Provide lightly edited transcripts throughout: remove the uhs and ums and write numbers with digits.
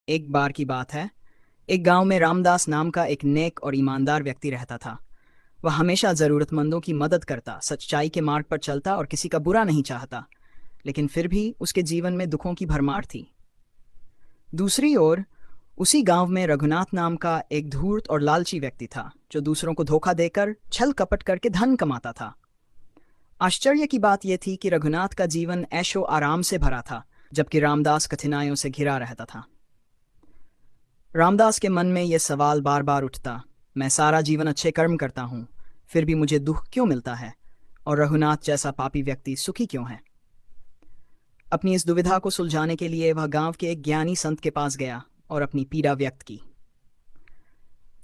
एक बार की बात है। एक गांव में रामदास नाम का एक नेक और ईमानदार व्यक्ति रहता था। वह हमेशा जरूरतमंदों की मदद करता, सच्चाई के मार्ग पर चलता और किसी का बुरा नहीं चाहता। लेकिन फिर भी उसके जीवन में दुखों की भरमार थी। दूसरी ओर उसी गांव में रघुनाथ नाम का एक धूर्त और लालची व्यक्ति था, जो दूसरों को धोखा देकर छल कपट करके धन कमाता था। आश्चर्य की बात यह थी कि रघुनाथ का जीवन ऐशो आराम से भरा था, जबकि रामदास कठिनाइयों से घिरा रहता था। रामदास के मन में यह सवाल बार बार उठता, मैं सारा जीवन अच्छे कर्म करता हूँ, फिर भी मुझे दुख क्यों मिलता है? और रघुनाथ जैसा पापी व्यक्ति सुखी क्यों है? अपनी इस दुविधा को सुलझाने के लिए वह गांव के एक ज्ञानी संत के पास गया और अपनी पीड़ा व्यक्त की।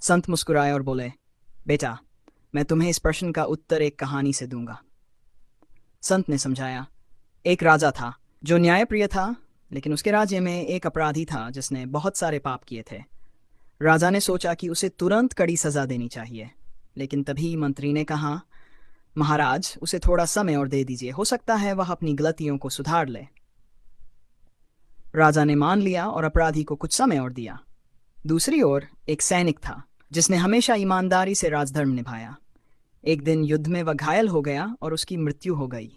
संत मुस्कुराए और बोले, बेटा, मैं तुम्हें इस प्रश्न का उत्तर एक कहानी से दूंगा। संत ने समझाया, एक राजा था जो न्यायप्रिय था, लेकिन उसके राज्य में एक अपराधी था जिसने बहुत सारे पाप किए थे। राजा ने सोचा कि उसे तुरंत कड़ी सजा देनी चाहिए, लेकिन तभी मंत्री ने कहा, महाराज, उसे थोड़ा समय और दे दीजिए, हो सकता है वह अपनी गलतियों को सुधार ले। राजा ने मान लिया और अपराधी को कुछ समय और दिया। दूसरी ओर एक सैनिक था जिसने हमेशा ईमानदारी से राजधर्म निभाया। एक दिन युद्ध में वह घायल हो गया और उसकी मृत्यु हो गई।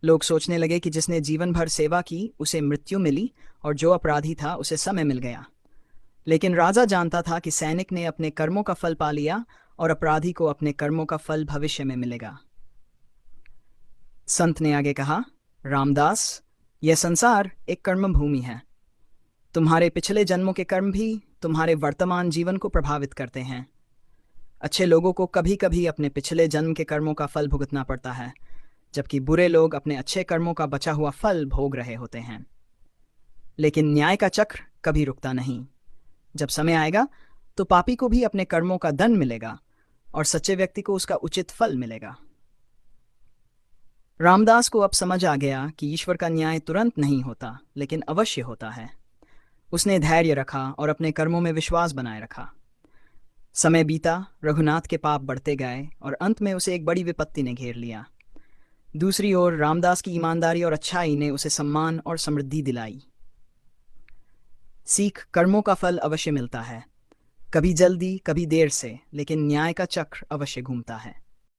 लोग सोचने लगे कि जिसने जीवन भर सेवा की उसे मृत्यु मिली, और जो अपराधी था उसे समय मिल गया। लेकिन राजा जानता था कि सैनिक ने अपने कर्मों का फल पा लिया और अपराधी को अपने कर्मों का फल भविष्य में मिलेगा। संत ने आगे कहा, रामदास, यह संसार एक कर्म भूमि है। तुम्हारे पिछले जन्मों के कर्म भी तुम्हारे वर्तमान जीवन को प्रभावित करते हैं। अच्छे लोगों को कभी कभी अपने पिछले जन्म के कर्मों का फल भुगतना पड़ता है, जबकि बुरे लोग अपने अच्छे कर्मों का बचा हुआ फल भोग रहे होते हैं। लेकिन न्याय का चक्र कभी रुकता नहीं। जब समय आएगा तो पापी को भी अपने कर्मों का दंड मिलेगा और सच्चे व्यक्ति को उसका उचित फल मिलेगा। रामदास को अब समझ आ गया कि ईश्वर का न्याय तुरंत नहीं होता, लेकिन अवश्य होता है। उसने धैर्य रखा और अपने कर्मों में विश्वास बनाए रखा। समय बीता, रघुनाथ के पाप बढ़ते गए और अंत में उसे एक बड़ी विपत्ति ने घेर लिया। दूसरी ओर रामदास की ईमानदारी और अच्छाई ने उसे सम्मान और समृद्धि दिलाई। सीख, कर्मों का फल अवश्य मिलता है, कभी जल्दी कभी देर से, लेकिन न्याय का चक्र अवश्य घूमता है।